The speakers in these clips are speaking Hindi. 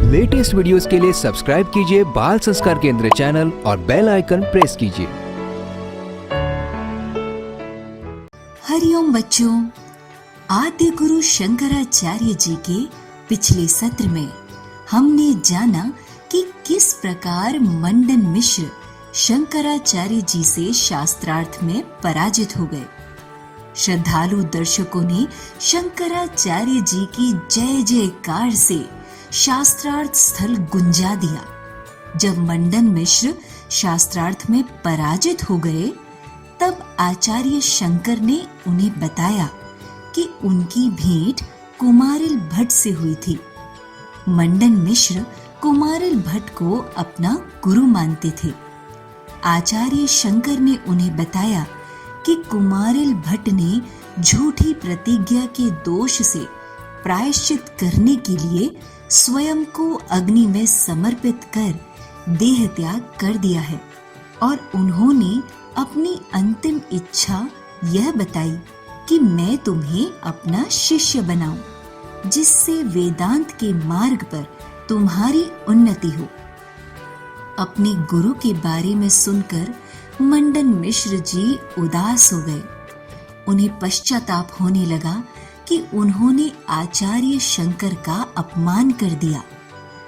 लेटेस्ट वीडियोस के लिए सब्सक्राइब कीजिए बाल संस्कार केंद्र चैनल और बेल आइकन प्रेस कीजिए। हरिओम बच्चों, आद्य गुरु शंकराचार्य जी के पिछले सत्र में हमने जाना कि किस प्रकार मंडन मिश्र शंकराचार्य जी से शास्त्रार्थ में पराजित हो गए। श्रद्धालु दर्शकों ने शंकराचार्य जी की जय जयकार से शास्त्रार्थ स्थल गुंजा दिया। जब मंडन मिश्र शास्त्रार्थ में पराजित हो गए, तब आचार्य शंकर ने उन्हें बताया कि उनकी भेंट कुमारिल भट्ट से हुई थी। मंडन मिश्र कुमारिल भट्ट को अपना गुरु मानते थे। आचार्य शंकर ने उन्हें बताया कि कुमारिल भट्ट ने झूठी प्रतिज्ञा के दोष से प्रायश्चित करने के लिए स्वयं को अग्नि में समर्पित कर देह त्याग कर दिया है और उन्होंने अपनी अंतिम इच्छा यह बताई कि मैं तुम्हें अपना शिष्य बनाऊं, जिससे वेदांत के मार्ग पर तुम्हारी उन्नति हो। अपने गुरु के बारे में सुनकर मंडन मिश्र जी उदास हो गए। उन्हें पश्चाताप होने लगा कि उन्होंने आचार्य शंकर का अपमान कर दिया,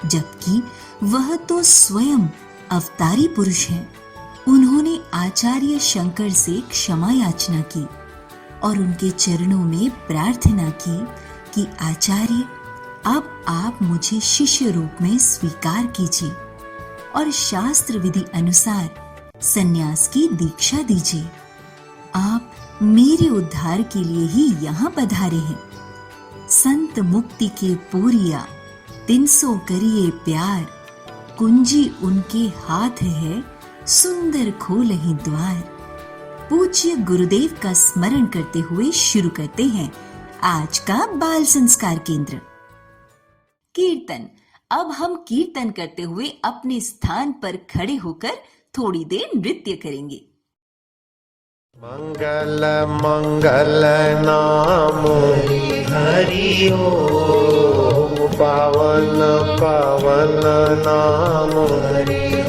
जबकि वह तो स्वयं अवतारी पुरुष हैं। उन्होंने आचार्य शंकर से क्षमा याचना की और उनके चरणों में प्रार्थना की कि आचार्य, अब आप मुझे शिष्य रूप में स्वीकार कीजिए और शास्त्र विधि अनुसार सन्यास की दीक्षा दीजिए। आप मेरे उद्धार के लिए ही यहाँ पधारे हैं। संत मुक्ति के पूरिया 300 करिए प्यार, कुंजी उनके हाथ है, सुंदर खोलहि द्वार। पूज्य गुरुदेव का स्मरण करते हुए शुरू करते हैं आज का बाल संस्कार केंद्र। कीर्तन। अब हम कीर्तन करते हुए अपने स्थान पर खड़े होकर थोड़ी देर नृत्य करेंगे। मंगल मंगल नाम हरि ओम, पावन पावन नाम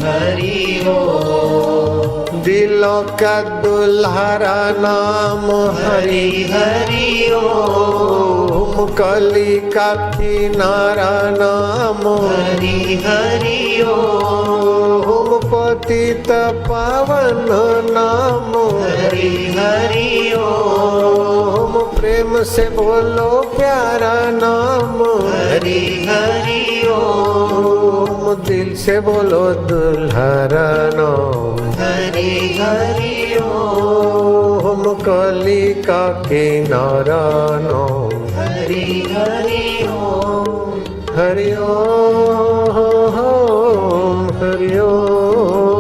हरि ओम, दिलों का दुल्हरा नाम हरि हरि ओम, कली का किनारा नाम हरि हरि ओम, पतित पावन नाम हरि हरि ओम, प्रेम से बोलो प्यारा नाम हरि हरि ओम, दिल से बोलो दुल्हरा नाम हरि हरि ओम, कली का किनारा नाम हरि हरि ओम, हरि ओम हरि ओम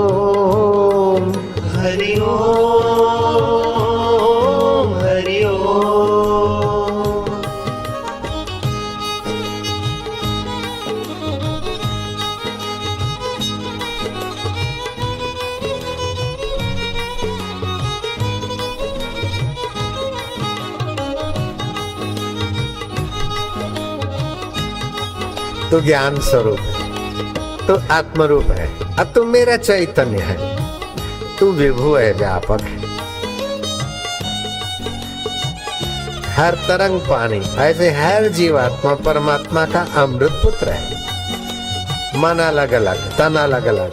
हरि ओम हरि ओम। तू ज्ञान स्वरूप है, तू आत्मरूप है, अब तू मेरा चैतन्य है, तू विभु है, व्यापक है। हर तरंग पानी, ऐसे हर जीवात्मा परमात्मा का अमृत पुत्र है। मन अलग अलग, तन अलग अलग,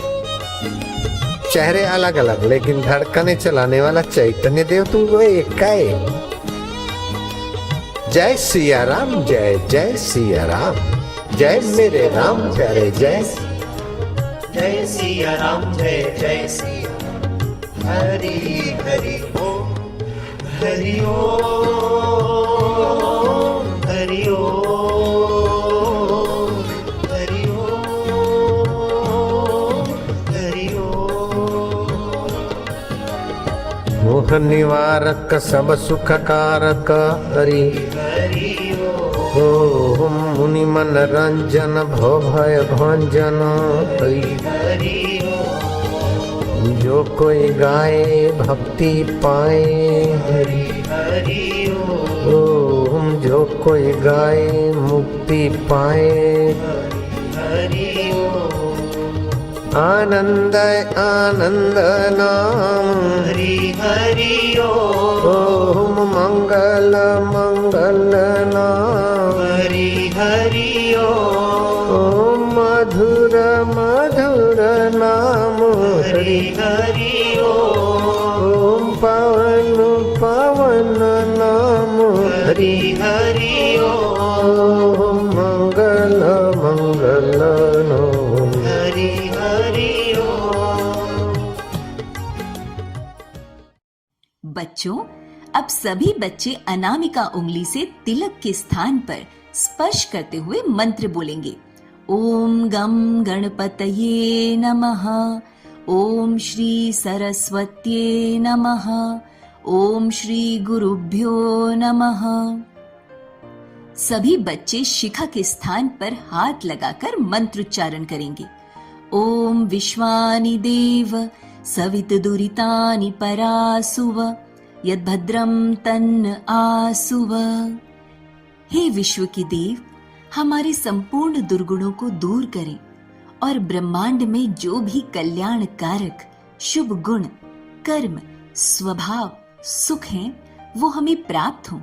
चेहरे अलग अलग, लेकिन धड़कने चलाने वाला चैतन्य देव तू वो एक का एक। जय सिया राम, जय जय सिया राम, जय मेरे राम प्यारे, जय जय सिया राम, जय जय सिया हरि हरि ओम, हरि ओम हरि ओम, हरि ओम हरि ओम। मोह निवारक सब सुख कारक हरि हरि ओम, मुनि मन रंजन भव भय भंजन हरि हरि ओम, जो कोई गाए भक्ति पाए हरि हरि ओम, जो कोई गाए मुक्ति पाए हरि आनंद आनंद नाम हरि हरि ओम मंगल मंगल नाम हरि हरि ओम मधुर मधुर नाम हरि हरि ओम पवन पवन नाम हरि हरि ओम मंगल मंगल नाम हरि हरि बच्चों, अब सभी बच्चे अनामिका उंगली से तिलक के स्थान पर स्पर्श करते हुए मंत्र बोलेंगे। ओम गम गणपतये नमः, ओम श्री सरस्वत्ये नमः, ओम श्री गुरुभ्यो नमः। सभी बच्चे शिखा के स्थान पर हाथ लगाकर मंत्रोच्चारण करेंगे। ओम विश्वानि देव सवितुदुरितानि परासुव यद्भद्रं तन्न आसुव। हे विश्व के देव, हमारे संपूर्ण दुर्गुणों को दूर करें और ब्रह्मांड में जो भी कल्याण कारक शुभ गुण, कर्म, स्वभाव, सुख हैं, वो हमें प्राप्त हों।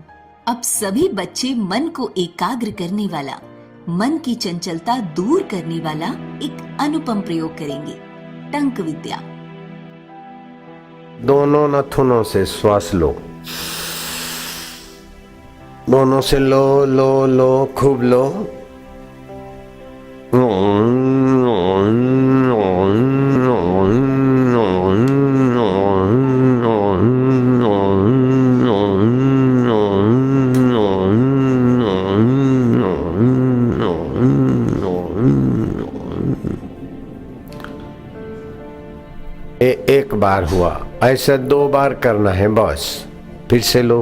अब सभी बच्चे मन को एकाग्र करने वाला, मन की चंचलता दूर करने वाला एक अनुपम प्रयोग करेंगे, टंक विद्या। दोनों नथुनों से श्वास लो, दोनों से लो लो लो, खूब लो। एक बार हुआ, ऐसा 2 बार करना है बस। फिर से लो।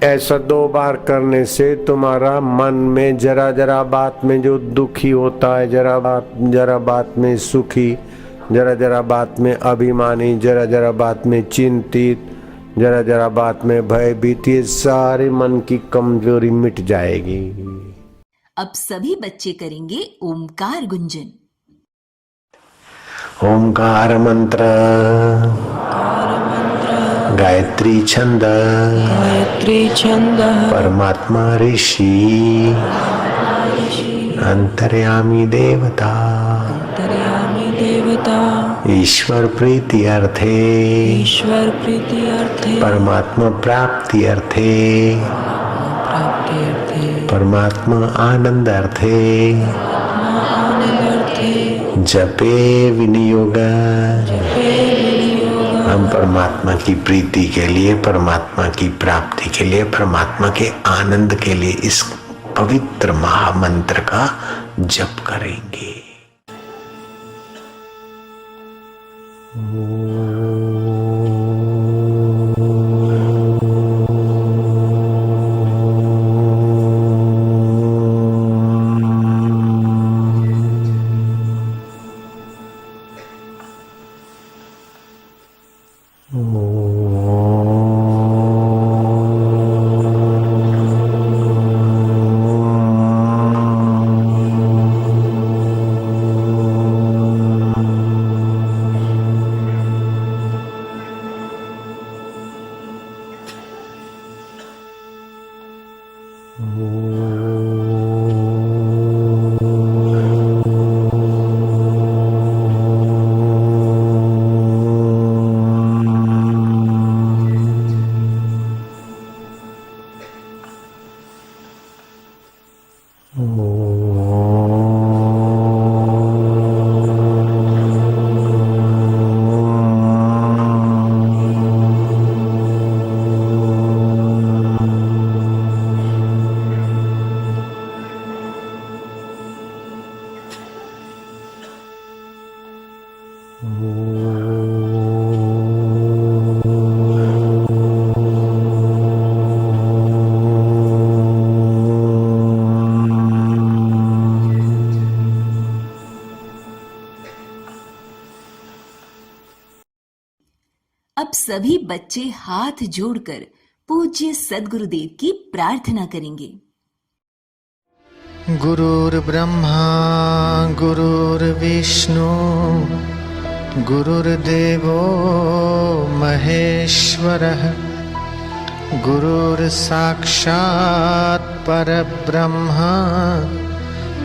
ऐसा 2 बार करने से तुम्हारा मन में जरा जरा बात में जो दुखी होता है, जरा बात में सुखी, जरा बात में अभिमानी, जरा बात में चिंतित, जरा बात में भयभीत, ये सारे मन की कमजोरी मिट जाएगी। अब सभी बच्चे करेंगे ओमकार गुंजन। ओमकार मंत्र, गायत्री छंद, परमात्मा ऋषि, अंतर्यामी देवता, ईश्वर प्रीति अर्थे, परमात्मा प्राप्ति अर्थे, परमात्मा आनंद अर्थे, जपे विनियोग। हम परमात्मा की प्रीति के लिए, परमात्मा की प्राप्ति के लिए, परमात्मा के आनंद के लिए इस पवित्र महामंत्र का जप करेंगे। सभी बच्चे हाथ जोड़कर पूज्य सद्गुरुदेव की प्रार्थना करेंगे। गुरुर्ब्रह्मा गुरुर्विष्णु गुरुर्देवो महेश्वरः गुरुर्साक्षात् परब्रह्म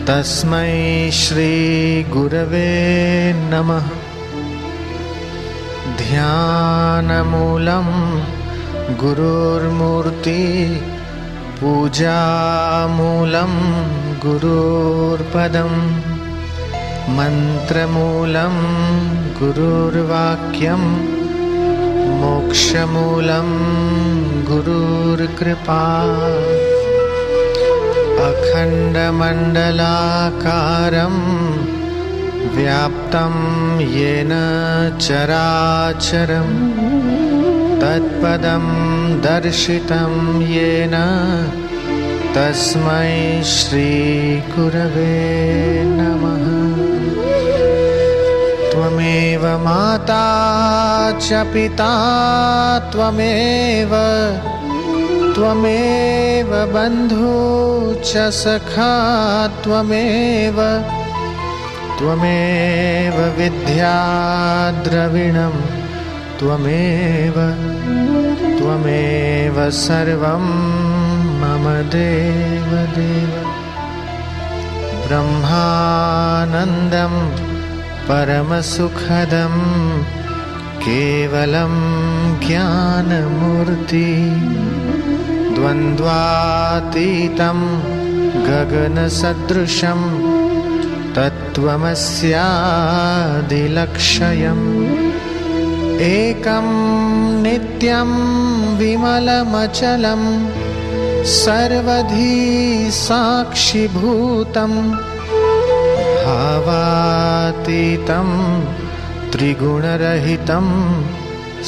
तस्मै श्री गुरवे नमः। ध्यानमूलं गुरुर्मूर्ति पूजामूलं गुरुर्पदं मन्त्रमूलं गुरुर्वाक्यं मोक्षमूलं गुरुर्कृपा। अखण्डमण्डलाकारं व्याप्तं येन चराचरं तत्पदं दर्शितं येन तस्मै श्रीगुरवे नमः। त्वमेव माता च पिता त्वमेव बन्धु च सखा त्वमेव विद्या द्रविणं त्वमेव सर्वं मम देवदेव। ब्रह्मानन्दं परमसुखदं केवलं ज्ञानमूर्ति द्वन्द्वातीतं गगनसदृशं तत्त्वमस्यादिलक्ष्यम् एकं नित्यं विमलमचलं सर्वधी साक्षिभूतं भावातीतं त्रिगुणरहितं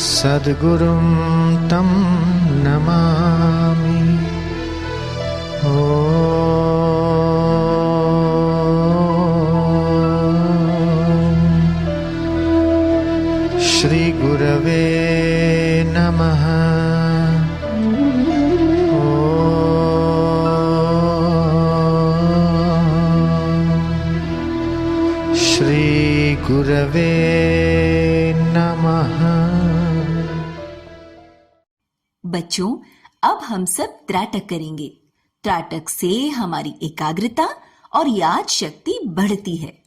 सद्गुरुं तं नमामि। श्री गुरवे नमः। श्री गुरवे नमः। बच्चों, अब हम सब त्राटक करेंगे। त्राटक से हमारी एकाग्रता और याद शक्ति बढ़ती है।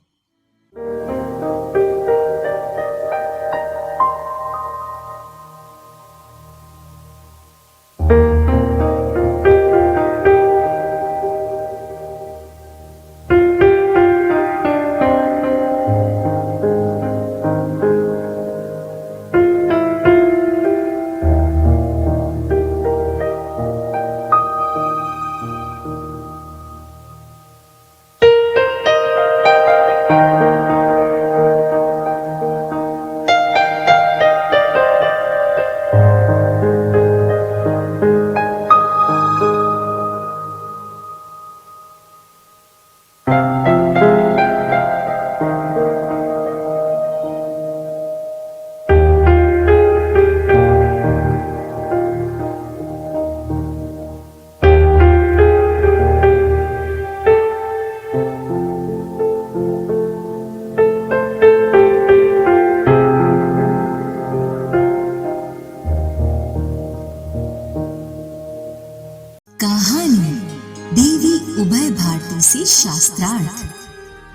से शास्त्रार्थ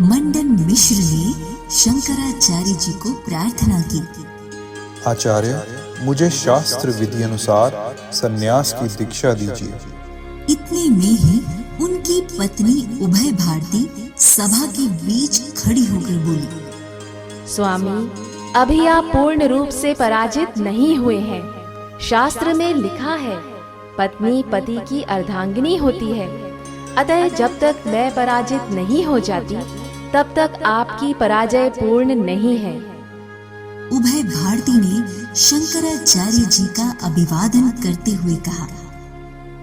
मंडन मिश्र ने शंकराचार्य जी को प्रार्थना की। आचार्य, मुझे शास्त्र विधि अनुसार सन्यास की दीक्षा दीजिए। इतने में ही उनकी पत्नी उभय भारती सभा के बीच खड़ी होकर बोली, स्वामी, अभी आप पूर्ण रूप से पराजित नहीं हुए हैं। शास्त्र में लिखा है, पत्नी पति की अर्धांगिनी होती है। अतः जब तक मैं पराजित नहीं हो जाती, तब तक आपकी पराजय पूर्ण नहीं है। उभय भारती ने शंकराचार्य जी का अभिवादन करते हुए कहा,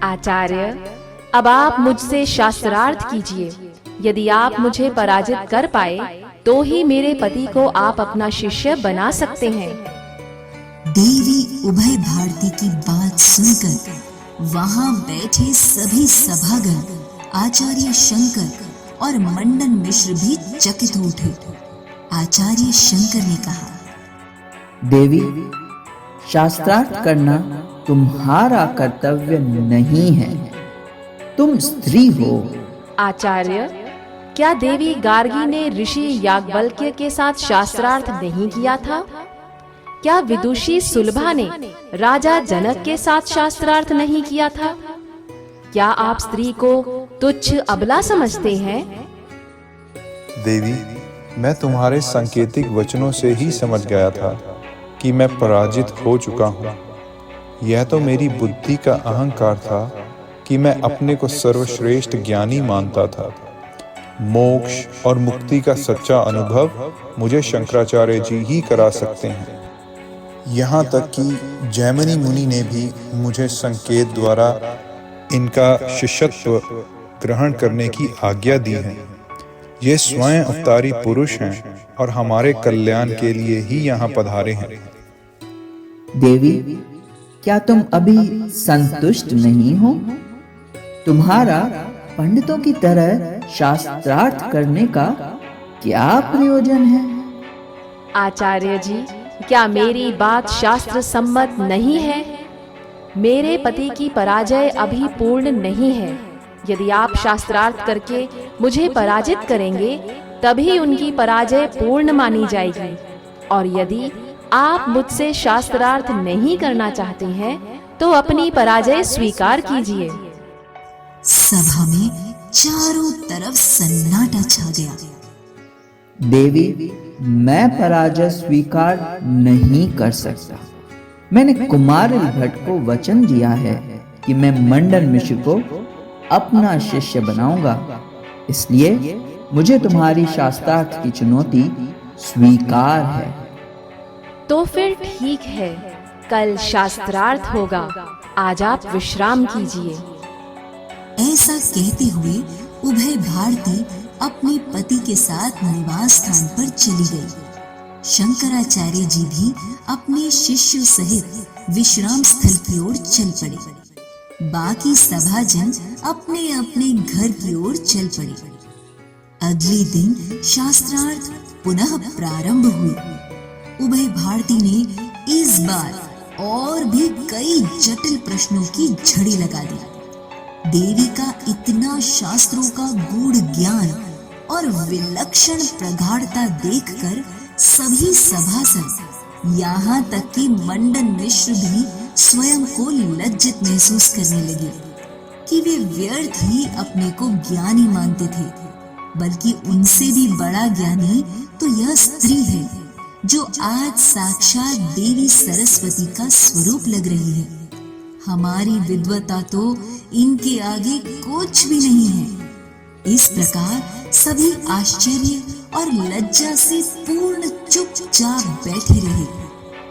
आचार्य, अब आप मुझसे शास्त्रार्थ कीजिए। यदि आप मुझे पराजित कर पाए, तो ही मेरे पति को आप अपना शिष्य बना सकते हैं। देवी उभय भारती की बात सुनकर वहां बैठे सभी सभागण आचार्य शंकर और मंडन मिश्र भी चकित हो उठे। आचार्य शंकर ने कहा, देवी, शास्त्रार्थ करना तुम्हारा कर्तव्य नहीं है, तुम स्त्री हो। आचार्य, क्या देवी गार्गी ने ऋषि याज्ञवल्क्य के साथ शास्त्रार्थ नहीं किया था? क्या विदुषी सुलभा ने राजा जनक के साथ शास्त्रार्थ नहीं किया था? क्या आप स्त्री को तुच्छ अबला समझते हैं? देवी, मैं तुम्हारे सांकेतिक वचनों से ही समझ गया था कि मैं पराजित हो चुका हूँ। यह तो मेरी बुद्धि का अहंकार था कि मैं अपने को सर्वश्रेष्ठ ज्ञानी मानता था। मोक्ष और मुक्ति का सच्चा अनुभव मुझे शंकराचार्य जी ही करा सकते हैं। यहाँ तक कि जैमिनी मुनि ने भी मुझे संकेत द्वारा इनका शिष्यत्व ग्रहण करने की आज्ञा दी है। ये स्वयं अवतारी पुरुष हैं और हमारे कल्याण के लिए ही यहाँ पधारे हैं। देवी, क्या तुम अभी संतुष्ट नहीं हो? तुम्हारा पंडितों की तरह शास्त्रार्थ करने का क्या प्रयोजन है? आचार्य जी, क्या मेरी बात शास्त्र सम्मत नहीं है? मेरे पति की पराजय अभी पूर्ण नहीं है। यदि आप शास्त्रार्थ करके मुझे पराजित करेंगे, तभी उनकी पराजय पूर्ण मानी जाएगी। और यदि आप मुझसे शास्त्रार्थ नहीं करना चाहते हैं, तो अपनी पराजय स्वीकार कीजिए। सभा में चारों तरफ सन्नाटा छा गया। देवी, मैं पराजय स्वीकार नहीं कर सकता। मैंने कुमारिल भट्ट को वचन दिया है कि मैं मंडन मिश्र को अपना शिष्य बनाऊंगा, इसलिए मुझे तुम्हारी शास्त्रार्थ की चुनौती स्वीकार है। तो फिर ठीक है, कल शास्त्रार्थ होगा। आज आप विश्राम कीजिए। ऐसा कहते हुए उभय भारती अपने पति के साथ निवास स्थान पर चली गई। शंकराचार्य जी भी अपने शिष्यों सहित विश्राम स्थल की ओर चल पड़े। बाकी सभाजन अपने अपने घर की ओर चल पड़े। अगले दिन शास्त्रार्थ पुनः प्रारंभ हुई। उभय भारती ने इस बार और भी कई जटिल प्रश्नों की झड़ी लगा दी। देवी का इतना शास्त्रों का गूढ़ ज्ञान और विलक्षण प्रगाढ़ता देखकर सभी सभासद, यहाँ तक कि मंडन मिश्र भी स्वयं को लज्जित महसूस करने लगे कि वे व्यर्थ ही अपने को ज्ञानी मानते थे, बल्कि उनसे भी बड़ा ज्ञानी तो यह स्त्री है जो आज साक्षात देवी सरस्वती का स्वरूप लग रही है। हमारी विद्वता तो इनके आगे कुछ भी नहीं है। इस प्रकार सभी आश्चर्य और लज्जा से पूर्ण चुपचाप बैठे रहे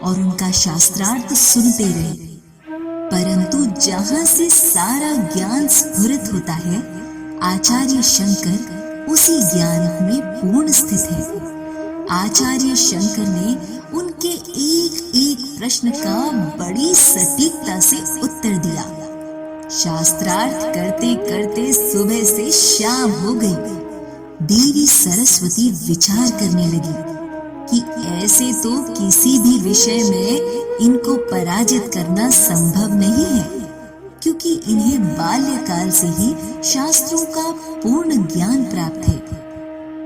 और उनका शास्त्रार्थ सुनते रहे। परंतु जहाँ से सारा ज्ञान स्फुरित होता है, आचार्य शंकर उसी ज्ञान में पूर्ण स्थित है। आचार्य शंकर ने उनके एक एक प्रश्न का बड़ी सटीकता से उत्तर दिया। शास्त्रार्थ करते करते सुबह से शाम हो गई। देवी सरस्वती विचार करने लगी कि ऐसे तो किसी भी विषय में इनको पराजित करना संभव नहीं है, क्योंकि इन्हें बाल्यकाल से ही शास्त्रों का पूर्ण ज्ञान प्राप्त है।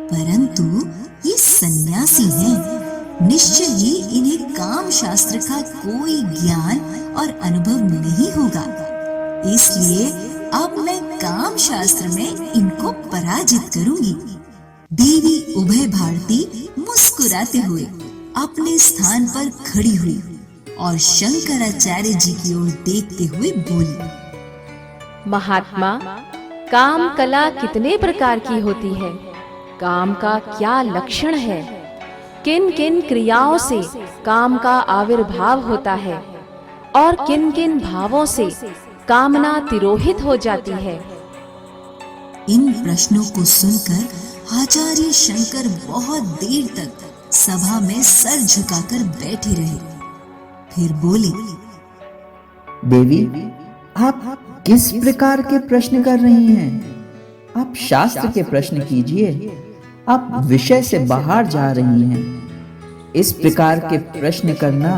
परंतु ये सन्यासी हैं, निश्चय ही इन्हें काम शास्त्र का कोई ज्ञान और अनुभव नहीं होगा। इसलिए अब मैं काम शास्त्र में इनको पराजित करूंगी। देवी उभय भारती मुस्कुराते हुए अपने स्थान पर खड़ी हुई और शंकराचार्य जी की ओर देखते हुए बोली, महात्मा, काम कला कितने प्रकार की होती है? काम का क्या लक्षण है? किन किन क्रियाओं से काम का आविर्भाव होता है और किन किन भावों से कामना तिरोहित हो जाती है? इन प्रश्नों को सुनकर आचार्य शंकर बहुत देर तक सभा में सर झुकाकर बैठे रहे। फिर बोले, देवी, आप किस प्रकार के प्रश्न कर रही हैं? आप शास्त्र के प्रश्न कीजिए। आप विषय से बाहर जा रही हैं। इस प्रकार के प्रश्न करना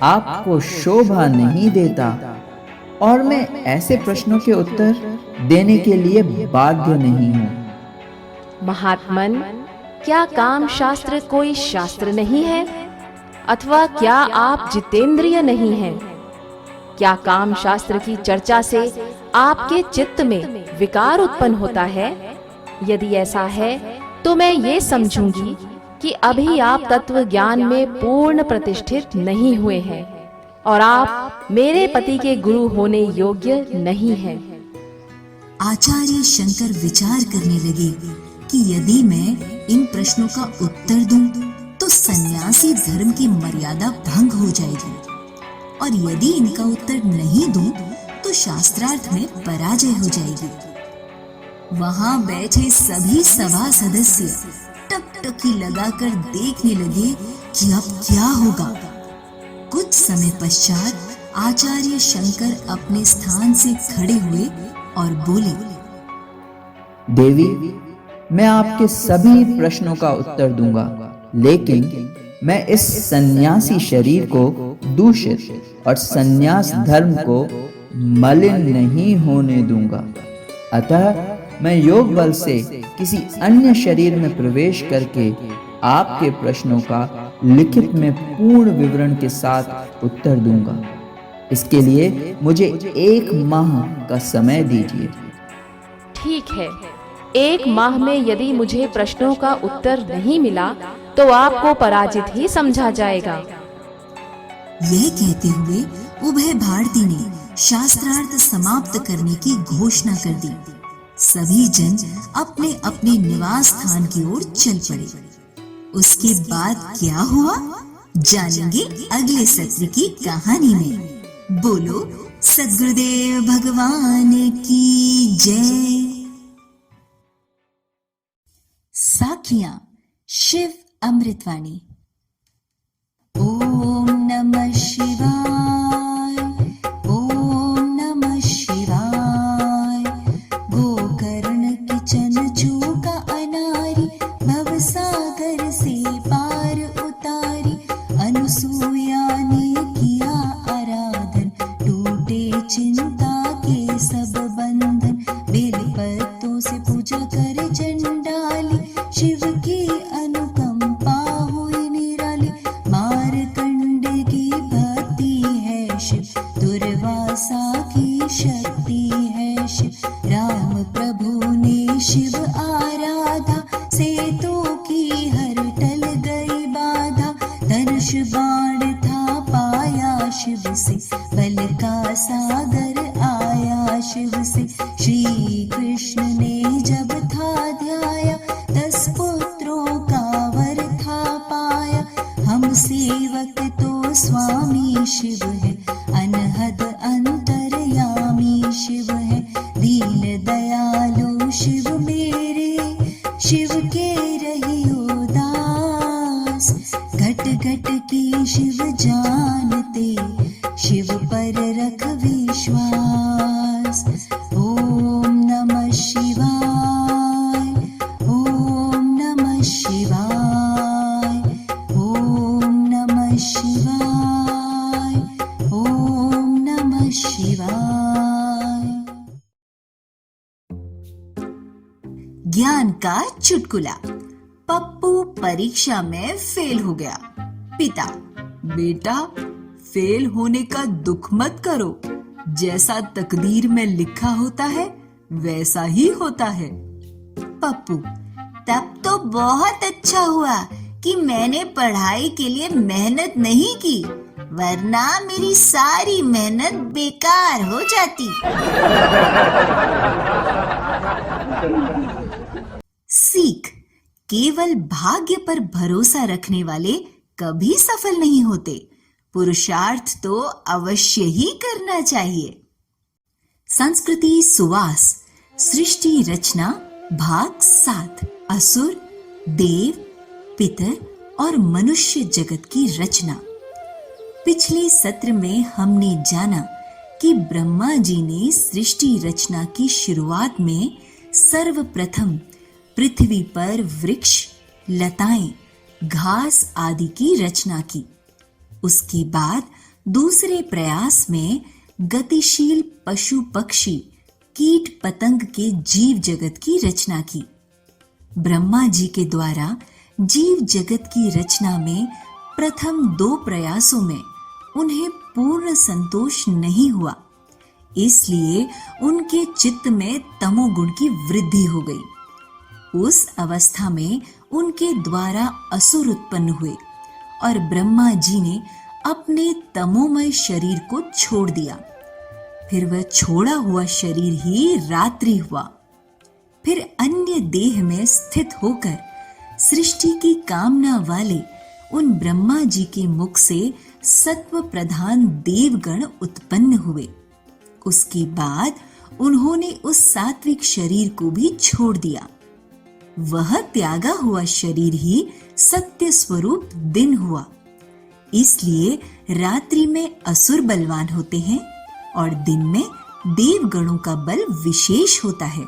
आपको शोभा नहीं देता और मैं ऐसे प्रश्नों के उत्तर देने के लिए बाध्य नहीं हूँ। महात्मन, क्या काम शास्त्र कोई शास्त्र नहीं है? अथवा क्या आप जितेंद्रिय नहीं हैं? क्या काम शास्त्र की चर्चा से आपके चित्त में विकार उत्पन्न होता है? यदि ऐसा है तो मैं ये समझूंगी कि अभी आप तत्व ज्ञान में पूर्ण प्रतिष्ठित नहीं हुए हैं और आप मेरे पति के गुरु होने योग्य नहीं हैं। आचार्य शंकर विचार करने लगे कि यदि मैं इन प्रश्नों का उत्तर दूं तो सन्यासी धर्म की मर्यादा भंग हो जाएगी और यदि इनका उत्तर नहीं दूं तो शास्त्रार्थ में पराजय हो जाएगी। वहां बैठे सभी सभा सदस्य टकटकी लगाकर देखने लगे कि अब क्या होगा। कुछ समय पश्चात आचार्य शंकर अपने स्थान से खड़े हुए और बोले, देवी, मैं आपके सभी प्रश्नों का उत्तर दूंगा, लेकिन मैं इस सन्यासी शरीर को दूषित और सन्यास धर्म को मलिन नहीं होने दूंगा। अतः मैं योग बल से किसी अन्य शरीर में प्रवेश करके आपके प्रश्नों का लिखित में पूर्ण विवरण के साथ उत्तर दूंगा। इसके लिए मुझे 1 माह का समय दीजिए। ठीक है, 1 माह में यदि मुझे प्रश्नों का उत्तर नहीं मिला तो आपको पराजित ही समझा जाएगा। यह कहते हुए उभय भारती ने शास्त्रार्थ समाप्त करने की घोषणा कर दी। सभी जन अपने अपने निवास स्थान की ओर चल पड़े। उसके बाद क्या हुआ जानेंगे अगले सत्र की कहानी में। बोलो सद्गुरुदेव भगवान की जय। साखियां शिव अमृतवाणी। ओम नमः शिवाय, ओम नमः शिवाय। गोकर्ण किचन चूका अनारी, भवसागर से पार उतारी। अनुसूया ने किया आराधन, टूटे चिंता के सब बंधन। बेल पत्तों से पूजा कर चंडाली, शिव की अनुकंपा हुई निराली। मारकंड की भक्ति है शिव, दुर्वासा की शक्ति है शिव। राम प्रभु ने शिव आराधा, सेतु की हर टल गई बाधा। धनुष बाण था पाया शिव से, बल का सागर आया शिव से। श्री कृष्ण ने जब था ध्याया, 10 पुत्रों का वर था पाया। हम सेवक तो स्वामी शिव है, अनहद अंतर्यामी शिव है। दीन दयालु शिव मेरे, शिव के रहियो दास। घट घट की शिव जानते, शिव पर रख विश्वास। ओम नमः शिवाय, ओम नमः शिवाय, ओम नमः शिवाय, ओम नमः शिवाय। ज्ञान का चुटकुला। पप्पू परीक्षा में फेल हो गया। पिता, बेटा फेल होने का दुख मत करो, जैसा तकदीर में लिखा होता है वैसा ही होता है। पप्पू, तब तो बहुत अच्छा हुआ कि मैंने पढ़ाई के लिए मेहनत नहीं की, वरना मेरी सारी मेहनत बेकार हो जाती। सीख, केवल भाग्य पर भरोसा रखने वाले कभी सफल नहीं होते, पुरुषार्थ तो अवश्य ही करना चाहिए। संस्कृति सुवास, सृष्टि रचना भाग 7। असुर, देव, पितर और मनुष्य जगत की रचना। पिछले सत्र में हमने जाना कि ब्रह्मा जी ने सृष्टि रचना की शुरुआत में सर्वप्रथम पृथ्वी पर वृक्ष, लताएं, घास आदि की रचना की। उसके बाद दूसरे प्रयास में गतिशील पशु पक्षी, कीट पतंग के जीव जगत की रचना की। ब्रह्मा जी के द्वारा जीव जगत की रचना में प्रथम 2 प्रयासों में उन्हें पूर्ण संतोष नहीं हुआ, इसलिए उनके चित्त में तमोगुण की वृद्धि हो गई। उस अवस्था में उनके द्वारा असुर उत्पन्न हुए और ब्रह्मा जी ने अपने तमोमय शरीर को छोड़ दिया। फिर वह छोड़ा हुआ शरीर ही रात्रि हुआ। फिर अन्य देह में स्थित होकर सृष्टि की कामना वाले उन ब्रह्मा जी के मुख से सत्व प्रधान देवगण उत्पन्न हुए। उसके बाद उन्होंने उस सात्विक शरीर को भी छोड़ दिया। वह त्यागा हुआ शरीर ही सत्य स्वरूप दिन हुआ। इसलिए रात्रि में असुर बलवान होते हैं और दिन में देवगणों का बल विशेष होता है।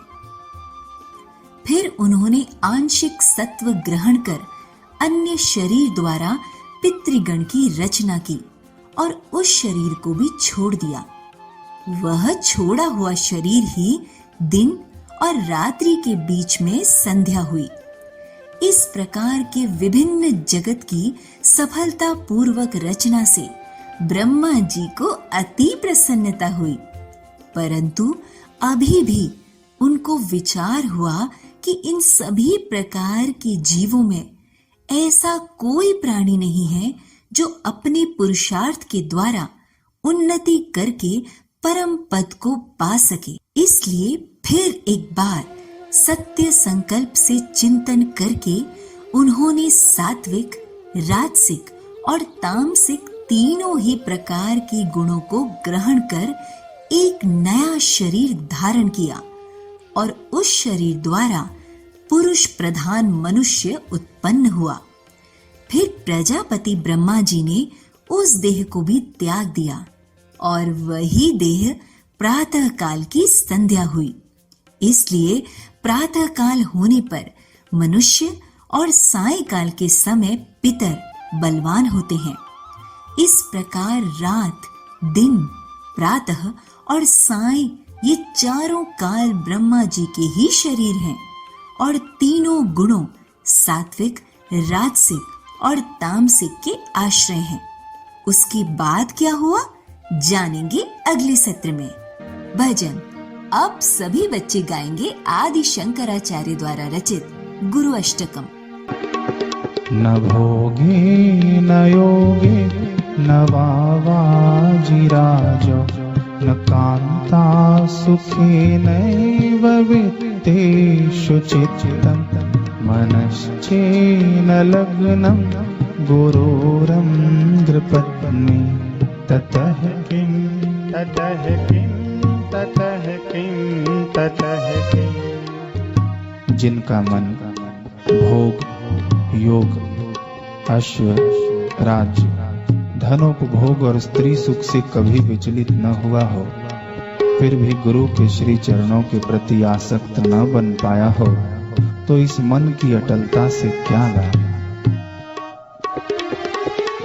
फिर उन्होंने आंशिक सत्व ग्रहण कर अन्य शरीर द्वारा पितृगण की रचना की और उस शरीर को भी छोड़ दिया। वह छोड़ा हुआ शरीर ही दिन और रात्रि के बीच में संध्या हुई। इस प्रकार के विभिन्न जगत की सफलता पूर्वक रचना से ब्रह्मा जी को अति प्रसन्नता हुई, परंतु अभी भी उनको विचार हुआ कि इन सभी प्रकार के जीवों में ऐसा कोई प्राणी नहीं है जो अपने पुरुषार्थ के द्वारा उन्नति करके परम पद को पा सके। इसलिए फिर एक बार सत्य संकल्प से चिंतन करके उन्होंने सात्विक, राजसिक और तामसिक तीनों ही प्रकार के गुणों को ग्रहण कर एक नया शरीर धारण किया और उस शरीर द्वारा पुरुष प्रधान मनुष्य उत्पन्न हुआ। फिर प्रजापति ब्रह्मा जी ने उस देह को भी त्याग दिया और वही देह प्रातः काल की संध्या हुई। इसलिए प्रातः काल होने पर मनुष्य और सायंकाल के समय पितर बलवान होते हैं। इस प्रकार रात, दिन, प्रातः और साय ये चारों काल ब्रह्मा जी के ही शरीर हैं और तीनों गुणों सात्विक, राजसिक और तामसिक के आश्रय हैं। उसके बाद क्या हुआ जानेंगे अगले सत्र में। भजन अब सभी बच्चे गाएंगे आदि शंकराचार्य द्वारा रचित गुरु अष्टकम। न भोगे न योगे न वावाजिराजो न कांता सुखे नैव वित्तेषु चित्तम् मनश्चेन लग्नं गुरुरंध्रपत्नी ततः किं ततः किं ततः किं ततः किं। जिनका मन भोग, योग, अश्व, राज्य, धनोपभोग और स्त्री सुख से कभी विचलित न हुआ हो, फिर भी गुरु के श्री चरणों के प्रति आसक्त न बन पाया हो, तो इस मन की अटलता से क्या लाभ।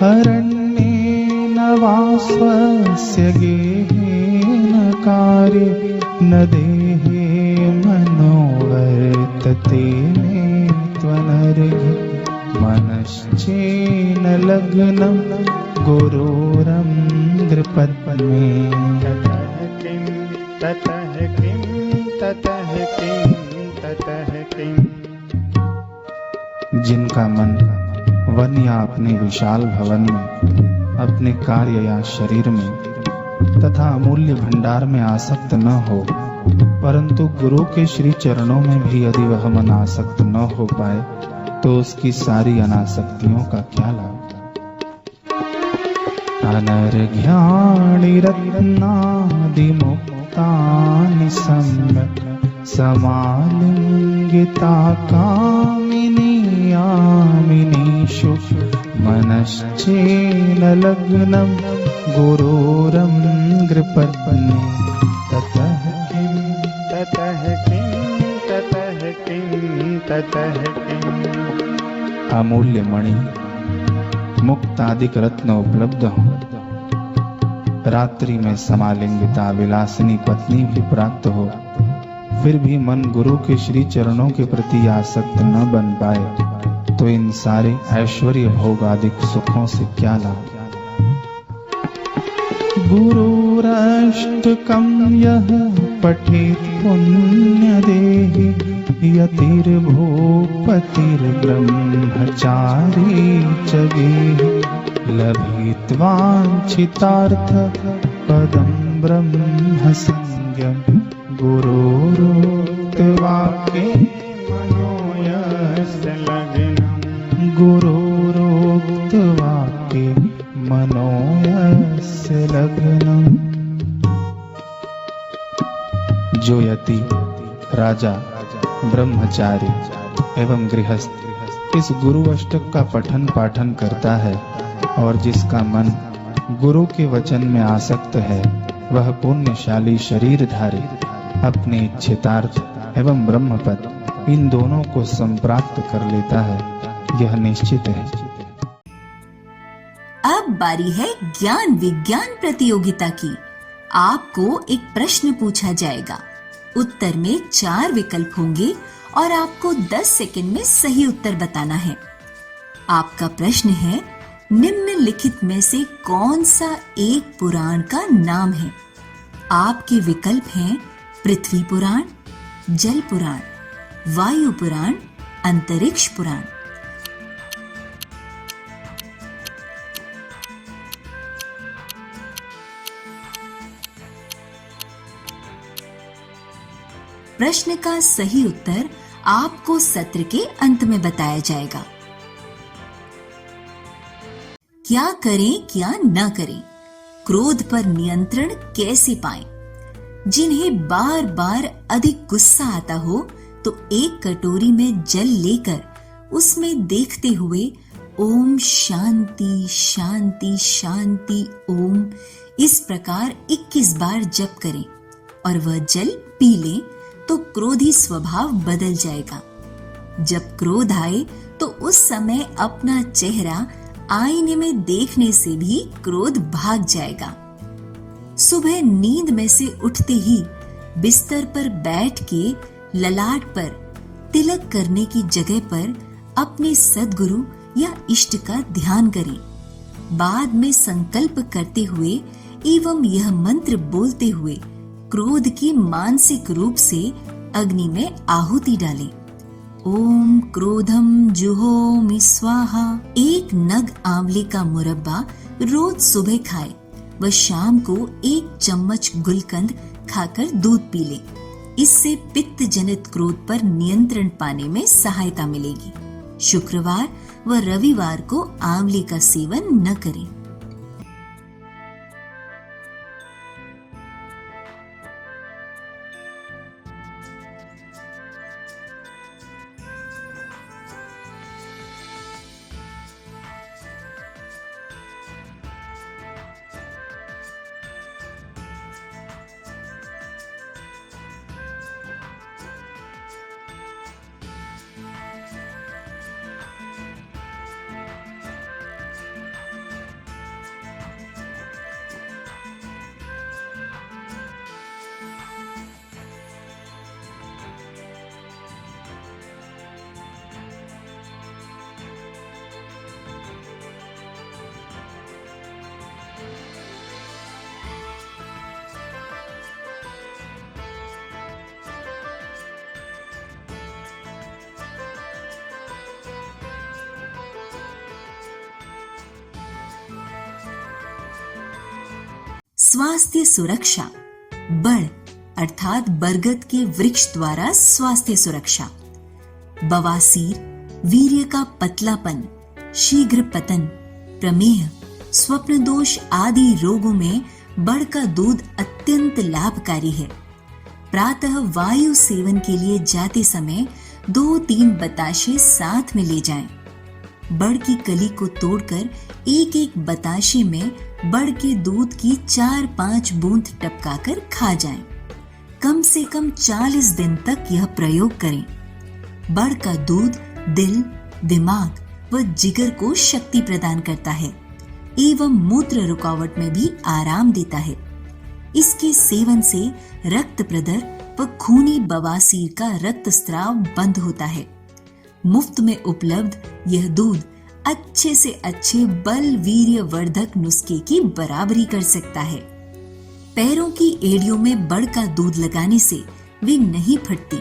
अरण्येन वा स्वस्य गेहेन कार्ये न देहे मनोवर्तते मे त्वनर्घ्य मनश्चेन लग्नं गुरुरंध्रपत्नी ततः किं ततः किं ततः किं ततः किं। जिनका मन वन या अपने विशाल भवन में, अपने कार्य या शरीर में तथा अमूल्य भंडार में आसक्त न हो, परंतु गुरु के श्री चरणों में भी यदि वह मन आसक्त न हो पाए, तो उसकी सारी अनासक्तियों का क्या लाभ। अनर्घ्याणि रत्नादिमुक्तानि सम्यक् समालिङ्गिता कामिनी कामिनीषु मनश्चेन लग्नं गुरुरङ्घ्रिपत्नी ततः किं ततः किं ततः किं ततः किं। अमूल्य मणि मुक्तादिक रत्न उपलब्ध हो, रात्रि में समालिंगिता विलासिनी पत्नी भी प्राप्त हो, फिर भी मन गुरु के श्री चरणों के प्रति आसक्त न बन पाए तो इन सारे ऐश्वर्य भोगादिक सुखों से क्या लाभ। गुरुराष्टकं यः पठेत् पुण्यदेहि यतिर्भूपतिर्ब्रह्मचारी च गेहि लभित्वाञ्छितार्थ पदं ब्रह्म संज्ञं गुरोरुक्तवाक्ये मनोयस्य लग्नं गुरोरुक्तवाक्ये मनोयस्य लग्नं। जो यति राजा ब्रह्मचारी एवं गृहस्थ इस गुरु अष्टक का पठन पाठन करता है और जिसका मन गुरु के वचन में आसक्त है, वह पुण्यशाली शरीरधारी अपने इच्छितार्थ एवं ब्रह्मपद इन दोनों को संप्राप्त कर लेता है, यह निश्चित है। अब बारी है ज्ञान विज्ञान प्रतियोगिता की। आपको एक प्रश्न पूछा जाएगा, उत्तर में 4 विकल्प होंगे और आपको 10 सेकंड में सही उत्तर बताना है। आपका प्रश्न है, निम्नलिखित में से कौन सा एक पुराण का नाम है? आपके विकल्प हैं पृथ्वी पुराण, जल पुराण, वायु पुराण, अंतरिक्ष पुराण। प्रश्न का सही उत्तर आपको सत्र के अंत में बताया जाएगा। क्या करें क्या न करें, क्रोध पर नियंत्रण कैसे पाएं? जिन्हें बार बार अधिक गुस्सा आता हो तो एक कटोरी में जल लेकर उसमें देखते हुए ओम शांति शांति शांति ओम इस प्रकार 21 बार जप करें और वह जल पी लें तो क्रोधी स्वभाव बदल जाएगा। जब क्रोध आए तो उस समय अपना चेहरा आईने में देखने से भी क्रोध भाग जाएगा। सुबह नींद में से उठते ही बिस्तर पर बैठ के ललाट पर तिलक करने की जगह पर अपने सद्गुरु या इष्ट का ध्यान करें। बाद में संकल्प करते हुए एवं यह मंत्र बोलते हुए क्रोध की मानसिक रूप से अग्नि में आहुति डालें। ओम क्रोधम जुहोमि स्वाहा। 1 नग आंवले का मुरब्बा रोज सुबह खाए व शाम को 1 चम्मच गुलकंद खाकर दूध पी ले। इससे पित्त जनित क्रोध पर नियंत्रण पाने में सहायता मिलेगी। शुक्रवार व रविवार को आंवले का सेवन न करें। स्वास्थ्य सुरक्षा। बड़ अर्थात बरगद के वृक्ष द्वारा स्वास्थ्य सुरक्षा। बवासीर, वीर्य का पतलापन, शीघ्र पतन, प्रमेह, स्वप्न दोष आदि रोगों में बड़ का दूध अत्यंत लाभकारी है। प्रातः वायु सेवन के लिए जाते समय 2-3 बताशे साथ में ले जाएं। बड़ की कली को तोड़कर एक एक बताशे में बड़ के दूध की 4-5 बूंद टपकाकर खा जाएं। कम से कम 40 दिन तक यह प्रयोग करें। बड़ का दूध दिल, दिमाग व जिगर को शक्ति प्रदान करता है एवं मूत्र रुकावट में भी आराम देता है। इसके सेवन से रक्त प्रदर व खूनी बवासीर का रक्तस्राव बंद होता है। मुफ्त में उपलब्ध यह दूध अच्छे से अच्छे बल वीर्य वर्धक नुस्खे की बराबरी कर सकता है। पैरों की एड़ियों में बड़ का दूध लगाने से वे नहीं फटती।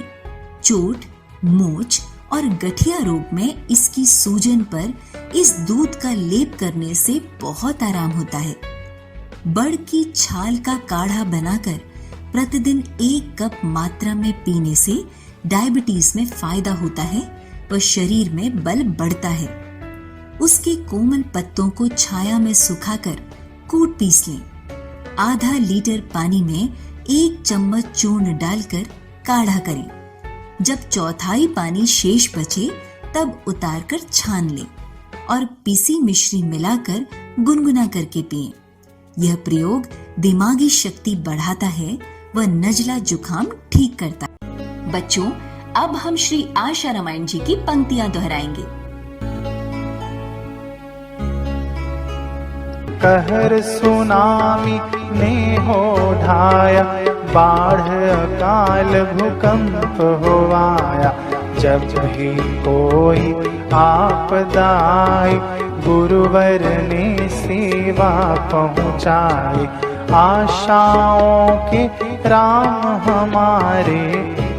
चोट, मोच और गठिया रोग में इसकी सूजन पर इस दूध का लेप करने से बहुत आराम होता है। बड़ की छाल का काढ़ा बनाकर प्रतिदिन 1 कप मात्रा में पीने से डायबिटीज में फायदा होता है व शरीर में बल बढ़ता है। उसके कोमल पत्तों को छाया में सुखाकर कूट पीस लें। आधा लीटर पानी में 1 चम्मच चूर्ण डालकर काढ़ा करें। जब चौथाई पानी शेष बचे तब उतारकर छान लें और पीसी मिश्री मिलाकर गुनगुना करके पिएं। यह प्रयोग दिमागी शक्ति बढ़ाता है व नजला जुखाम ठीक करता है। बच्चों, अब हम श्री आशा रामायण जी की पंक्तियां दोहराएंगे। कहर सुनामी ने हो ढाया, बाढ़ अकाल भूकंप होवाया। जब भी कोई आपदा आई, गुरुवर ने सेवा पहुँचाई। आशाओं के राम हमारे,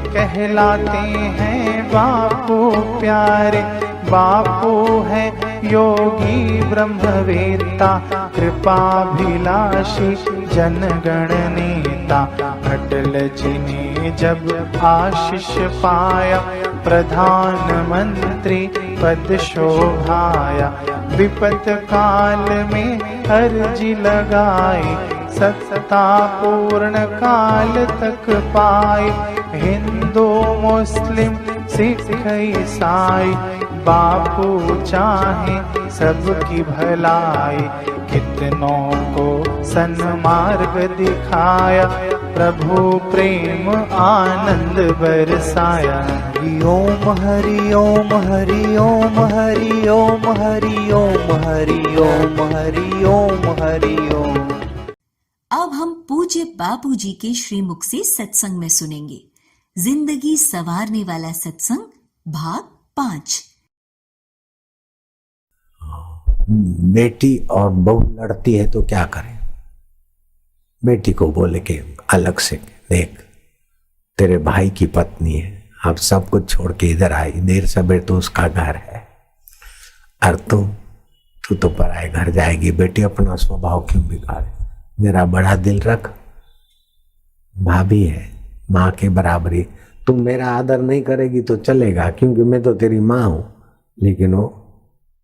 कहलाते हैं बापू प्यारे। बापू है योगी ब्रह्मवेत्ता, कृपाभिलाषी जनगण नेता। अटल जी ने जब आशीष पाया, प्रधानमंत्री पद शोभाया। विपत काल में अर्जी लगाई, सत्ता पूर्ण काल तक पाई। हिंदू मुस्लिम सिख ईसाई, बापू चाहे सबकी भलाई। कितनों को सन्मार्ग दिखाया, प्रभु प्रेम आनंद बरसाया। हरि ओम हरि ओम हरि ओम हरि ओम हरि ओम हरि ओम हरि ओम हरि ओम। अब हम पूज्य बापू जी के श्रीमुख से सत्संग में सुनेंगे। जिंदगी संवारने वाला सत्संग भाग 5। बेटी और बहू लड़ती है तो क्या करें? बेटी को बोले कि अलग से देख, तेरे भाई की पत्नी है, अब सब कुछ छोड़ के इधर आई, देर सवेर तो उसका घर है, और तू तो पराए घर जाएगी। बेटी अपना स्वभाव क्यों बिगाड़े? जरा बड़ा दिल रख, भाभी है, माँ के बराबरी। तुम मेरा आदर नहीं करेगी तो चलेगा, क्योंकि मैं तो तेरी माँ हूं, लेकिन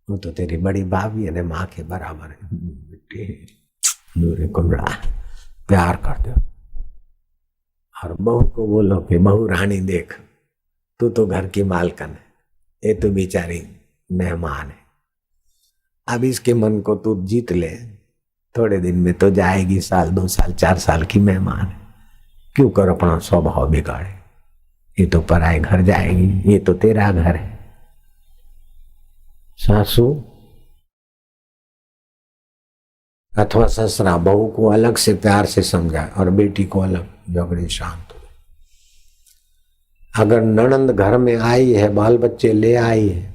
वो तो तेरी बड़ी भाभी है, माँ के बराबर है। बेटी कुंडड़ा प्यार कर दो। और बहू को बोलो कि बहू रानी देख, तू तो घर की मालकन है, ये तो बेचारी मेहमान है। अब इसके मन को तू जीत ले, थोड़े दिन में तो जाएगी, 1 साल 2 साल 4 साल की मेहमान है। क्यों कर अपना स्वभाव बिगाड़े? ये तो पराए घर जाएगी, ये तो तेरा घर है। सासू अथवा ससुरा बहू को अलग से प्यार से समझाए और बेटी को अलग, झगड़े शांत हो। अगर ननंद घर में आई है, बाल बच्चे ले आई है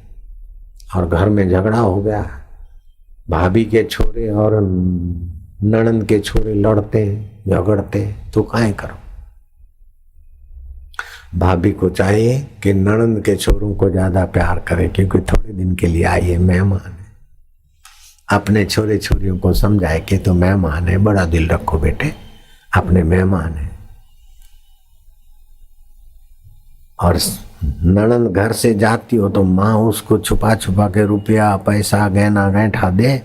और घर में झगड़ा हो गया, भाभी के छोरे और ननंद के छोरे लड़ते झगड़ते, तो काहे करो? भाभी को चाहिए कि ननंद के छोरों को ज्यादा प्यार करे, क्योंकि थोड़े दिन के लिए आई है, मेहमान है। अपने छोरे छोरियों को समझाए कि तो मेहमान है, बड़ा दिल रखो बेटे, अपने मेहमान है। और ननंद घर से जाती हो तो माँ उसको छुपा छुपा के रुपया पैसा गहना गैठा दे,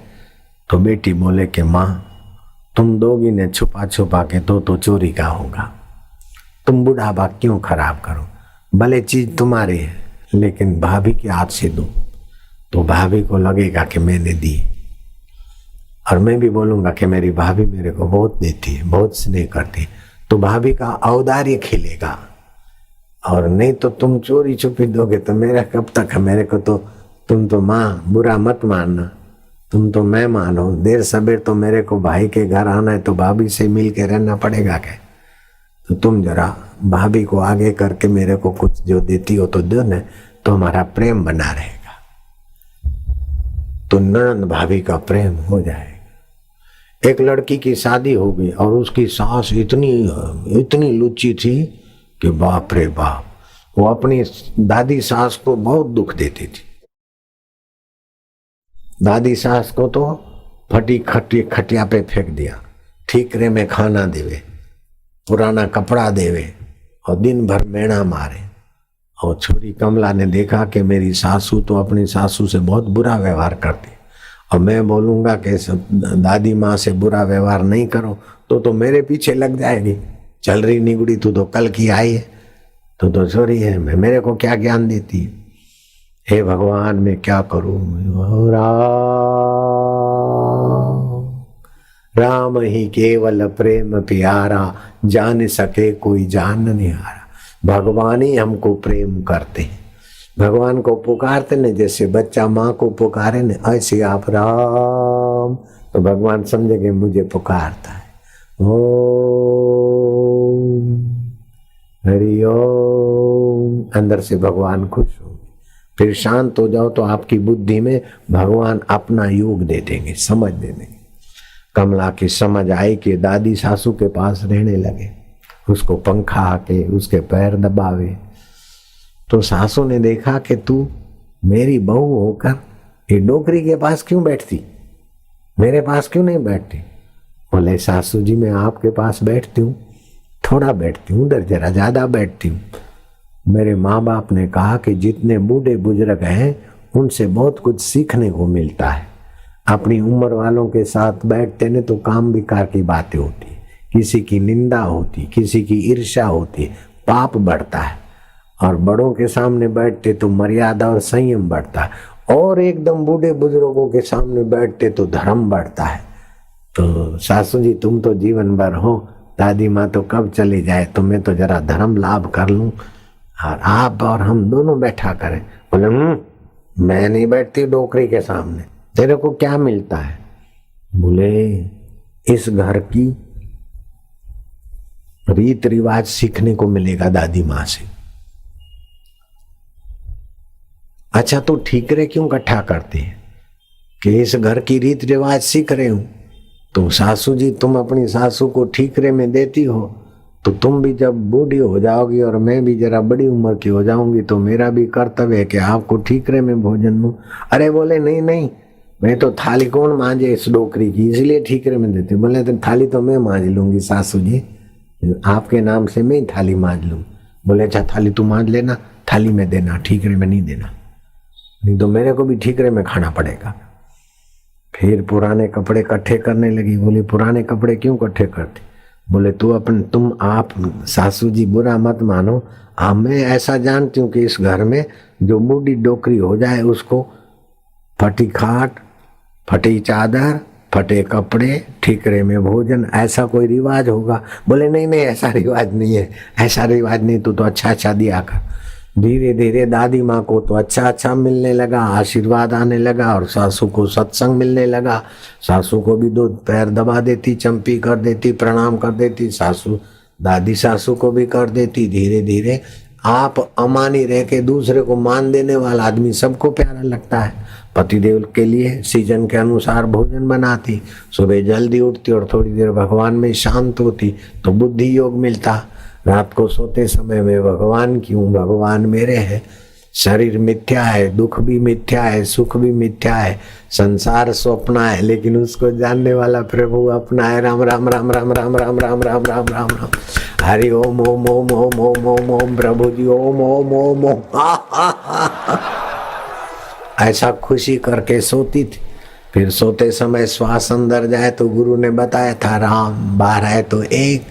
तो बेटी बोले कि माँ तुम दोगी ने छुपा छुपा के तो चोरी का होगा। तुम बुढ़ापा क्यों खराब करो? भले चीज तुम्हारी है, लेकिन भाभी के हाथ से दो। तो भाभी को लगेगा कि मैंने दी, और मैं भी बोलूंगा कि मेरी भाभी मेरे को बहुत देती है, बहुत स्नेह करती है, तो भाभी का औदार्य खिलेगा। और नहीं तो तुम चोरी छुपी दोगे तो मेरा कब तक है? मेरे को तो तुम तो माँ बुरा मत मानना, तुम तो मैं मानो, देर सबेर तो मेरे को भाई के घर आना है तो भाभी से मिल के रहना पड़ेगा क्या? तो तुम जरा भाभी को आगे करके मेरे को कुछ जो देती हो तो दो न, तो हमारा प्रेम बना रहेगा, तो ननद भाभी का प्रेम हो जाएगा। एक लड़की की शादी हो गई और उसकी सास इतनी लुच्ची थी कि बाप रे बाप, वो अपनी दादी सास को बहुत दुख देती थी। दादी सास को तो फटी खटिया पे फेंक दिया, ठीकरे में खाना देवे, पुराना कपड़ा देवे और दिन भर मेणा मारे। और छोरी कमला ने देखा कि मेरी सासू तो अपनी सासू से बहुत बुरा व्यवहार करती, और मैं बोलूंगा कि दादी माँ से बुरा व्यवहार नहीं करो तो मेरे पीछे लग जाएगी। चल रही निगुड़ी, तू तो कल की आई है, तू तो छोरी है, मैं मेरे को क्या ज्ञान देती है? हे भगवान, मैं क्या करूं? राम ही केवल प्रेम प्यारा, जान सके कोई जान निहारा। भगवान ही हमको प्रेम करते हैं, भगवान को पुकारते न, जैसे बच्चा माँ को पुकारे न, ऐसे आप राम, तो भगवान समझेंगे मुझे पुकारता है। ओम हरि ओम, अंदर से भगवान खुश हो। फिर शांत हो जाओ तो आपकी बुद्धि में भगवान अपना योग दे देंगे, समझ दे देंगे। कमला की समझ आई कि दादी सासू के पास रहने लगे, उसको पंखा आके उसके पैर दबावे। तो सासू ने देखा कि तू मेरी बहू होकर ये डोकरी के पास क्यों बैठती, मेरे पास क्यों नहीं बैठती? बोले सासू जी, मैं आपके पास बैठती हूँ, थोड़ा बैठती हूँ, उधर जरा ज्यादा बैठती हूँ। मेरे माँ बाप ने कहा कि जितने बूढ़े बुजुर्ग हैं उनसे बहुत कुछ सीखने को मिलता है। अपनी उम्र वालों के साथ बैठते ने तो काम विकार की बातें होती, किसी की निंदा होती, किसी की ईर्ष्या होती, पाप बढ़ता है। और बड़ों के सामने बैठते तो मर्यादा और संयम बढ़ता है, और एकदम बूढ़े बुजुर्गों के सामने बैठते तो धर्म बढ़ता है। तो सासू जी, तुम तो जीवन भर हो, दादी माँ तो कब चली जाए, तो मैं तो जरा धर्म लाभ कर लूं और आप और हम दोनों बैठा करें। बोले मैं नहीं बैठती डोकरी के सामने, तेरे को क्या मिलता है? बोले इस घर की रीत रिवाज सीखने को मिलेगा दादी माँ से। अच्छा, तो ठीकरे क्यों इकट्ठा करते हैं? कि इस घर की रीत रिवाज सीख रहे हूं। तो सासू जी, तुम अपनी सासू को ठीकरे में देती हो, तो तुम भी जब बूढ़ी हो जाओगी और मैं भी जरा बड़ी उम्र की हो जाऊंगी तो मेरा भी कर्तव्य है कि आपको ठीकरे में भोजन दूं। अरे बोले नहीं नहीं, मैं तो थाली कौन मांजे इस डोकरी की, इसलिए ठीकरे में देती। बोले तो थाली तो मैं मांज लूंगी सासू जी, आपके नाम से मैं ही थाली मांज लूँ। बोले अच्छा, थाली तू मांज लेना, थाली में देना, ठीकरे में नहीं देना, नहीं तो मेरे को भी ठीकरे में खाना पड़ेगा। फिर पुराने कपड़े इकट्ठे करने लगी। बोले पुराने कपड़े क्यों इकट्ठे करते? बोले तुम आप सासू जी बुरा मत मानो, मैं ऐसा जानती हूँ कि इस घर में जो बूढ़ी डोकरी हो जाए उसको फटी खाट, फटी चादर, फटे कपड़े, ठीकरे में भोजन, ऐसा कोई रिवाज होगा। बोले नहीं नहीं, ऐसा रिवाज नहीं है, ऐसा रिवाज नहीं, तू तो अच्छा दिया कर। धीरे धीरे दादी माँ को तो अच्छा मिलने लगा, आशीर्वाद आने लगा, और सासू को सत्संग मिलने लगा। सासू को भी दो पैर दबा देती, चंपी कर देती, प्रणाम कर देती, सासू दादी सासू को भी कर देती। धीरे धीरे आप अमानी रह के दूसरे को मान देने वाला आदमी सबको प्यारा लगता है। पतिदेव के लिए सीजन के अनुसार भोजन बनाती, सुबह जल्दी उठती और थोड़ी देर भगवान में शांत होती तो बुद्धि योग मिलता। रात को सोते समय में भगवान क्यों, भगवान मेरे हैं। शरीर मिथ्या है, दुख भी मिथ्या है, सुख भी मिथ्या है, संसार स्वप्न है, लेकिन उसको जानने वाला प्रभु अपना है। राम राम राम राम राम राम राम राम राम राम राम। हरि ओम ओम ओम ओम ओम ओम ओम। प्रभु जी ओम ओम ओम ओम। ऐसा खुशी करके सोती थी। फिर सोते समय श्वास अंदर जाए तो गुरु ने बताया था राम, बाहर आए तो एक,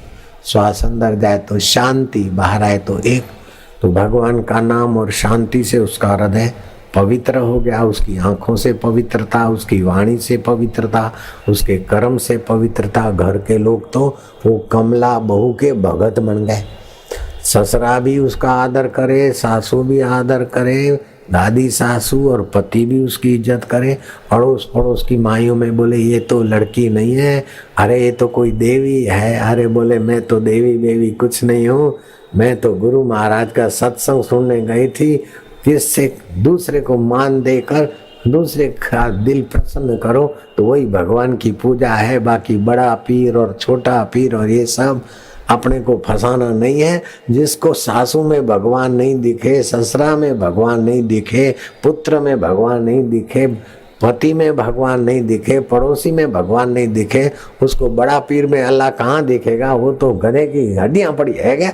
श्वास अंदर जाए तो शांति, बाहर आए तो एक। तो भगवान का नाम और शांति से उसका हृदय पवित्र हो गया, उसकी आंखों से पवित्रता, उसकी वाणी से पवित्रता, उसके कर्म से पवित्रता। घर के लोग तो वो कमला बहू के भगत बन गए। ससुरा भी उसका आदर करे, सासू भी आदर करे, दादी सासू और पति भी उसकी इज्जत करे। अड़ोस पड़ोस की माइयों में बोले ये तो लड़की नहीं है, अरे ये तो कोई देवी है। अरे बोले मैं तो देवी बेवी कुछ नहीं हूँ, मैं तो गुरु महाराज का सत्संग सुनने गई थी। जिससे दूसरे को मान देकर दूसरे का दिल प्रसन्न करो तो वही भगवान की पूजा है। बाकी बड़ा पीर और छोटा पीर और ये सब अपने को फंसाना नहीं है। जिसको सासू में भगवान नहीं दिखे, ससुरा में भगवान नहीं दिखे, पुत्र में भगवान नहीं दिखे, पति में भगवान नहीं दिखे, पड़ोसी में भगवान नहीं दिखे, उसको बड़ा पीर में अल्लाह कहाँ दिखेगा? वो तो गधे की हड्डियां पड़ी है क्या?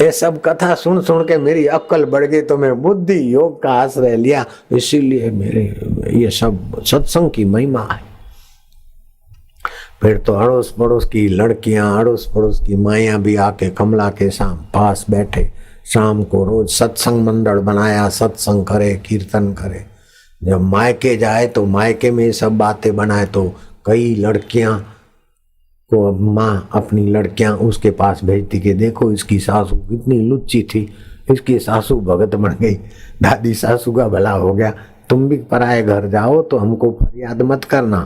ये सब कथा सुन सुन के मेरी अक्ल बढ़ गई तो मैं बुद्धि योग का आश्रय लिया। इसीलिए मेरे ये सब सत्संग की महिमा है। फिर तो अड़ोस पड़ोस की लड़कियां, अड़ोस पड़ोस की माइयां भी आके कमला के पास बैठे। शाम को रोज सत्संग मंडल बनाया, सत्संग करे, कीर्तन करे। जब मायके जाए तो मायके में सब बातें बनाए तो कई लड़कियां को अब माँ अपनी लड़कियां उसके पास भेजती कि देखो इसकी सासू कितनी लुच्ची थी, इसकी सासू भगत बन गई, दादी सासू का भला हो गया। तुम भी पराए घर जाओ तो हमको फरियाद मत करना।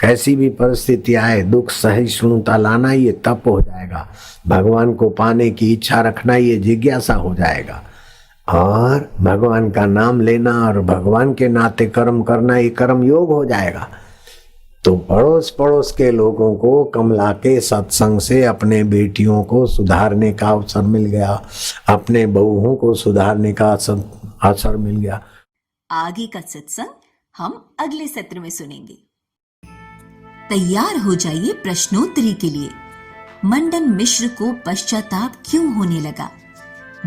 कैसी भी परिस्थिति आए दुख सहिष्णुता लाना ये तप हो जाएगा। भगवान को पाने की इच्छा रखना ये जिज्ञासा हो जाएगा। और भगवान का नाम लेना और भगवान के नाते कर्म करना ये कर्म योग हो जाएगा। तो पड़ोस पड़ोस के लोगों को कमला के सत्संग से अपने बेटियों को सुधारने का अवसर मिल गया, अपने बहुओं को सुधारने का अवसर मिल गया। आगे का सत्संग हम अगले सत्र में सुनेंगे। तैयार हो जाइए प्रश्नोत्तरी के लिए। मंडन मिश्र को पश्चाताप क्यों होने लगा?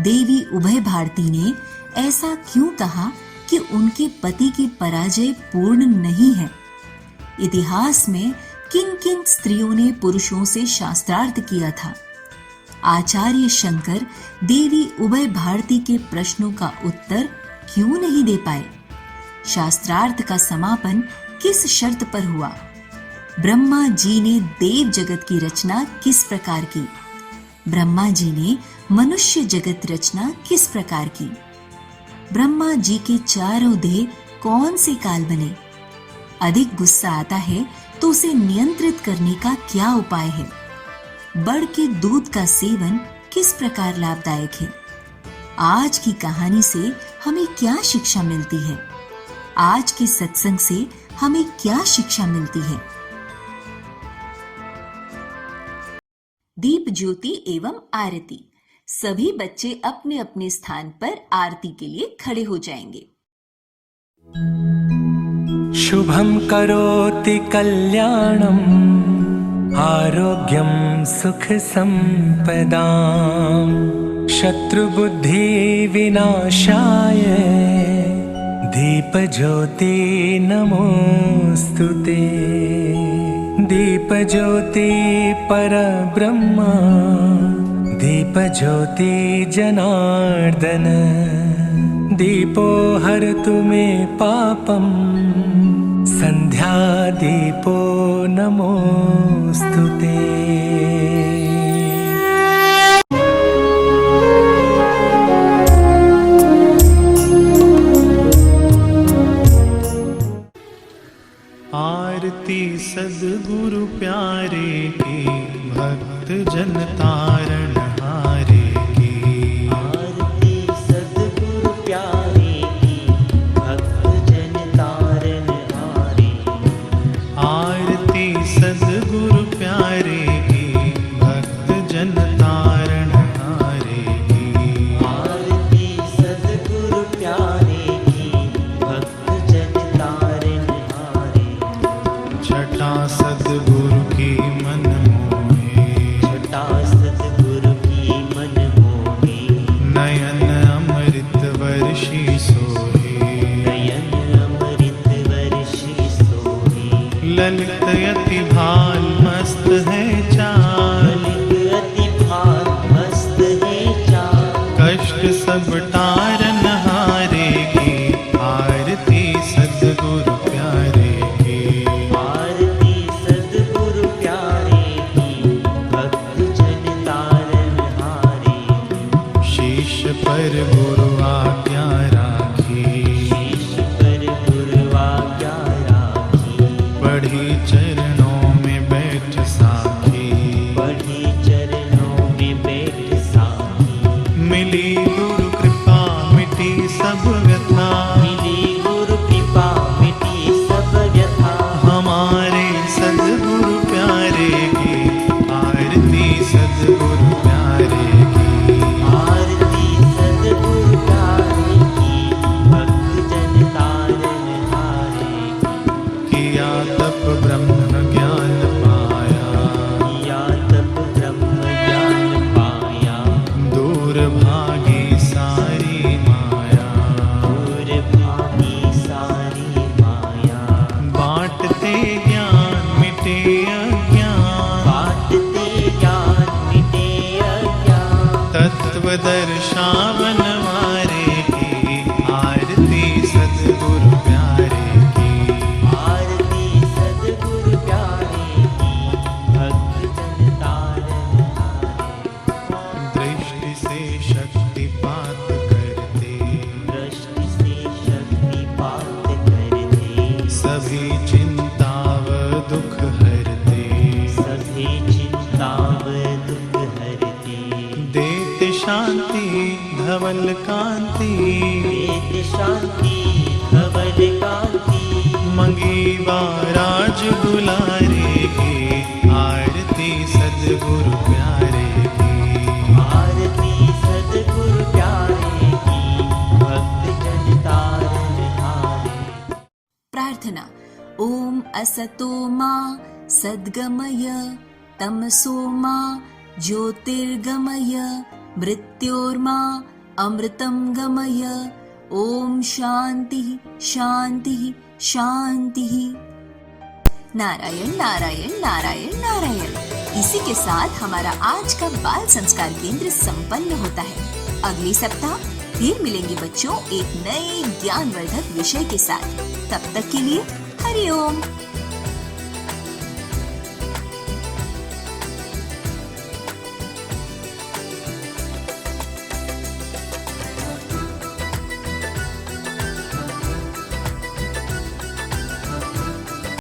देवी उभय भारती ने ऐसा क्यों कहा कि उनके पति की पराजय पूर्ण नहीं है? इतिहास में किन किन स्त्रियों ने पुरुषों से शास्त्रार्थ किया था? आचार्य शंकर देवी उभय भारती के प्रश्नों का उत्तर क्यों नहीं दे पाए? शास्त्रार्थ का समापन किस शर्त पर हुआ? ब्रह्मा जी ने देव जगत की रचना किस प्रकार की? ब्रह्मा जी ने मनुष्य जगत रचना किस प्रकार की? ब्रह्मा जी के चारों देह कौन से काल बने? अधिक गुस्सा आता है तो उसे नियंत्रित करने का क्या उपाय है? बड़ के दूध का सेवन किस प्रकार लाभदायक है? आज की कहानी से हमें क्या शिक्षा मिलती है? आज के सत्संग से हमें क्या शिक्षा मिलती है? दीप ज्योति एवं आरती। सभी बच्चे अपने अपने स्थान पर आरती के लिए खड़े हो जाएंगे। शुभं करोति कल्याणं आरोग्यं सुख संपदां शत्रुबुद्धि विनाशाय दीपज्योति नमोस्तुते। दीपज्योति परब्रह्म दीपज्योति जनार्दन दीपो हरतु मे पापं संध्या दीपो नमोस्तुते। आरती सद्गुरु प्यारे की भक्त जन तारण हारे की। आरती सद्गुरु प्यारे की भक्त जन तारण हारे। आरती सद्गुरु प्यारे की भक्त जन तारण हारे की। आरती सद्गुरु प्यारे की भक्त जन तारण हारे। छटा सद्गुरु की मन मोहे। छटा सद्गुरु की मन मोहे। नयन अमृत वर्षी सोहे। नयन अमृत वर्षी सोहे। ललित अति भाल मस्त है चाल। ललित अति भाल मस्त है चाल। कष्ट सब तारन हारे की। पर गुरु आज्ञा राखी, शीश पर गुरु आज्ञा राखी, पढ़ी चरणों में बैठ साखी, पढ़ी चरणों में बैठ साखी, मिली गुरु कृपा मिटी सब व्यथा, मिली गुरु कृपा मिटी सब व्यथा, हमारे सद्गुरु प्यारे की आरती सद्गुरु प्यारे की, आरती सद्गुरु प्यारे की, भक्त जन तारन हारे की, किया तप ब्रह्म ज्ञान पाया, किया तप ब्रह्म ज्ञान पाया, दूर भागी सारी माया, दूर भागी सारी माया, बांटते ज्ञान मिटे अज्ञान, बांटते ज्ञान मिटे अज्ञान, तत्व दर्शावन वारे की आरती सद्गुरु प्यारे की, आरती सद्गुरु प्यारे की, भक्त जन तारन हारे, दृष्टि से शक्तिपात करते, दृष्टि से शक्तिपात करते, सभी चिंता व दुख हरते, सभी चिंता व दुख हरते, देते शांति धवल कांति, वेद शांति धवल कांति, मंगीवा राज दुलारे की आरती सद्गुरु प्यारे की, आरती सद्गुरु प्यारे की, भक्त जन तारन हारे। प्रार्थना। ओम असतो मा सद्गमय, तमसो मा ज्योतिर्गमय, मृत्योर्मा अमृतं गमय। ओम शांति शांति शांति। नारायण नारायण नारायण नारायण। इसी के साथ हमारा आज का बाल संस्कार केंद्र संपन्न होता है। अगले सप्ताह फिर मिलेंगे बच्चों एक नए ज्ञानवर्धक विषय के साथ। तब तक के लिए हरि ओम।